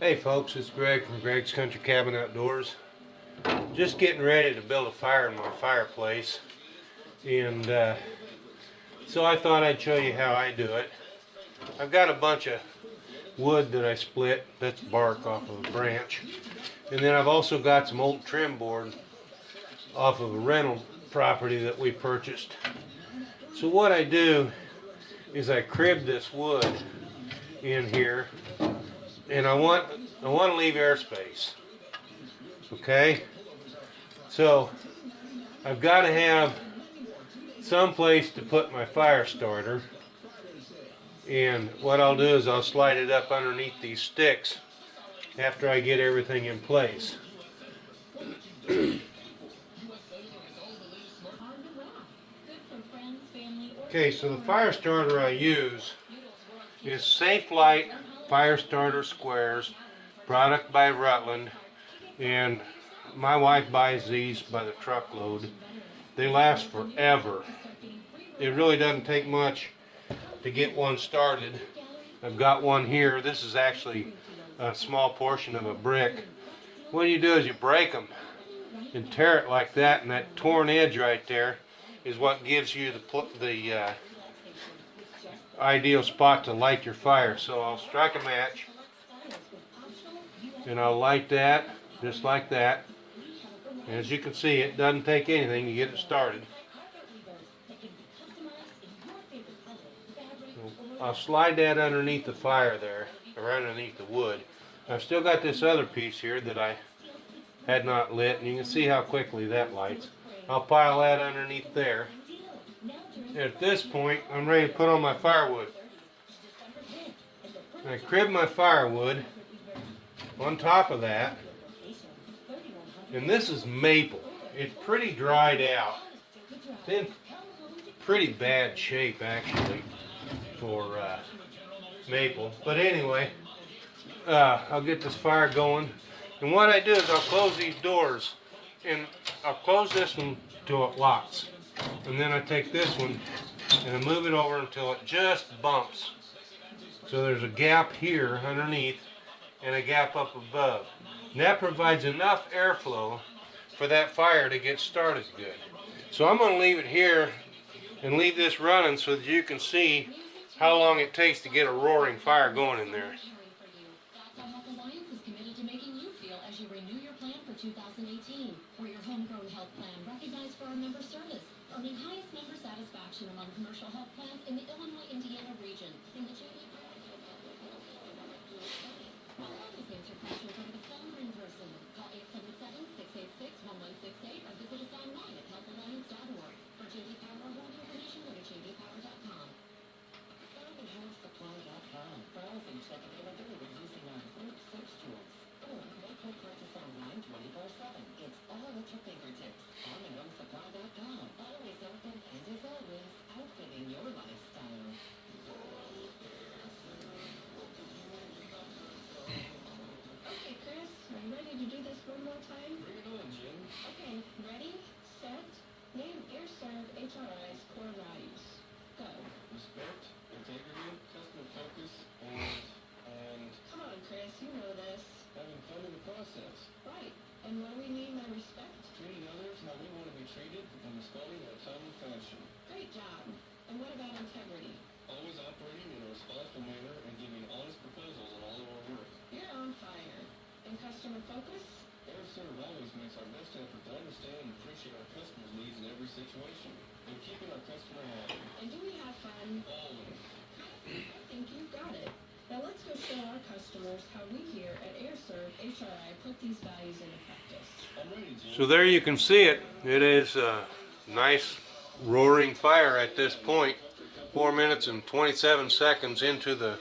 Hey folks, it's Greg from Greg's Country Cabin Outdoors. Just getting ready to build a fire in my fireplace, and so I thought I'd show you how I do it. I've got a bunch of wood that I split, that's bark off of a branch, and then I've also got some old trim board off of a rental property that we purchased. So what I do is I crib this wood in here, and I want to leave airspace. Okay, so I've got to have some place to put my fire starter, and what I'll do is I'll slide it up underneath these sticks after I get everything in place. Okay, so the fire starter I use is Safelite Fire Starter Squares, product by Rutland, and my wife buys these by the truckload. They last forever. It really doesn't take much to get one started. I've got one here. This is actually a small portion of a brick. What you do is you break them and tear it like that, and that torn edge right there is what gives you the ideal spot to light your fire. So I'll strike a match and I'll light that just like that. As you can see, it doesn't take anything to get it started. I'll slide that underneath the fire there, or underneath the wood. I've still got this other piece here that I had not lit, and you can see how quickly that lights. I'll pile that underneath there. At this point, I'm ready to put on my firewood. I crib my firewood on top of that, and this is maple. It's pretty dried out. It's in pretty bad shape actually for maple. But anyway, I'll get this fire going. And what I do is I'll close these doors, and I'll close this one till it locks. And then I take this one and I move it over until it just bumps. So there's a gap here underneath and a gap up above. And that provides enough airflow for that fire to get started good. So I'm going to leave it here and leave this running so that you can see how long it takes to get a roaring fire going in there. For your homegrown health plan, recognized for our member service, earning highest member satisfaction among commercial health plans in the Illinois-Indiana region. In the always answer questions over the phone or in person. Call 877-686-1168 or visit us online at healthalliance.org. For JD Power or more information, go to jdpower.com. FarmandHealthSupply.com. Browse and check availability using our group search tools. Or make your purchase online 24/7. It's all at your fingertips. FarmandHomeSupply.com. Always open and as always, outfitting your lifestyle. Okay, Chris, are you ready to do this one more time? Bring it on, Jim. Okay, ready, set, name AirServe HRI's core values. Go. Respect, integrity, customer focus, and Come on, Chris, you know this. having fun in the process. Right. And what do we mean by respect? Treating others how we want to be treated and responding in a timely fashion. Great job. And what about integrity? Always operating in a responsible manner and giving honest proposals on all of our work. You're on fire. And customer focus? AirServe always makes our best effort to understand and appreciate our customers' needs in every situation, and keeping our customer happy. And do we have fun? Always. I think you got it. Now let's go show our customers how we here at AirServe HRI put these values into practice. I'm ready, Jim. So there you can see it. It is a nice roaring fire at this point. 4 minutes and 27 seconds into the